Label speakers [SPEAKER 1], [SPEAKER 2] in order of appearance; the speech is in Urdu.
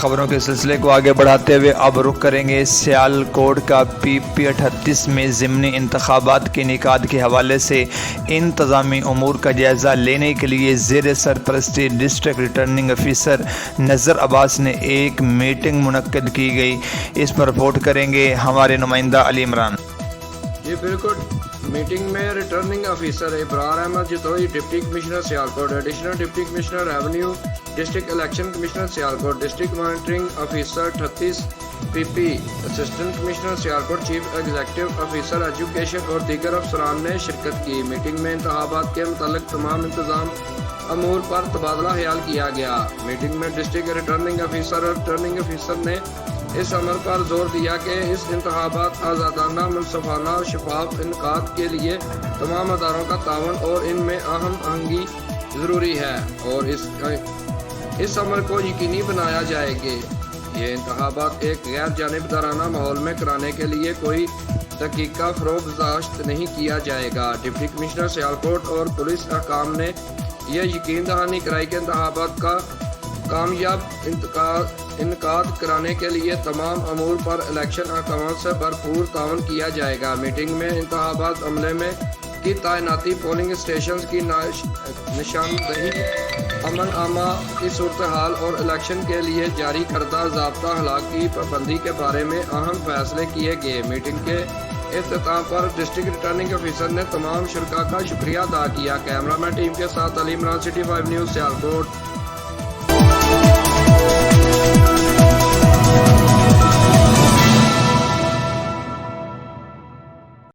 [SPEAKER 1] خبروں کے سلسلے کو آگے بڑھاتے ہوئے اب رخ کریں گے سیالکوٹ کا PP38 میں ضمنی انتخابات کے انعقاد کے حوالے سے انتظامی امور کا جائزہ لینے کے لیے زیر سرپرستی ڈسٹرکٹ ریٹرننگ آفیسر نذر عباس نے ایک میٹنگ منعقد کی گئی۔ اس پر رپورٹ کریں گے ہمارے نمائندہ علی عمران۔
[SPEAKER 2] جی بالکل، میٹنگ میں returning officer Abrar Ahmed Jatoi, deputy commissioner Sialkot, additional deputy commissioner revenue, district election commissioner Sialkot, district monitoring officer 38 PP، assistant commissioner Sialkot, chief executive officer education اور دیگر افسران نے شرکت کی۔ میٹنگ میں انتخابات کے متعلق تمام انتظام امور پر تبادلہ خیال کیا گیا۔ میٹنگ میں ڈسٹرکٹ ریٹرننگ آفیسر اور ریٹرننگ آفیسر نے اس عمل پر زور دیا کہ اس انتخابات آزادانہ، منصفانہ اور شفاف انعقاد کے لیے تمام اداروں کا تعاون اور ان میں ہم آہنگی ضروری ہے اور اس عمل کو یقینی بنایا جائے گا۔ یہ انتخابات ایک غیر جانبدارانہ ماحول میں کرانے کے لیے کوئی تحقیق کا فروغ برداشت نہیں کیا جائے گا۔ ڈپٹی کمشنر سیالکوٹ اور پولیس حکام نے یہ یقین دہانی کرائی کہ انتخابات کا کامیاب انعقاد کرانے کے لیے تمام امور پر الیکشن حکام سے بھرپور تعاون کیا جائے گا۔ میٹنگ میں انتخابات عملے میں کی تعیناتی، پولنگ اسٹیشنز کی نشاندہی، امن عامہ کی صورتحال اور الیکشن کے لیے جاری کردہ ضابطہ اخلاق کی پابندی کے بارے میں اہم فیصلے کیے گئے۔ میٹنگ کے اختتام پر ڈسٹرکٹ ریٹرننگ آفیسر نے تمام شرکاء کا شکریہ ادا کیا۔ کیمرہ مین ٹیم کے ساتھ علی عمران، City 5 نیوز، سیالکوٹ۔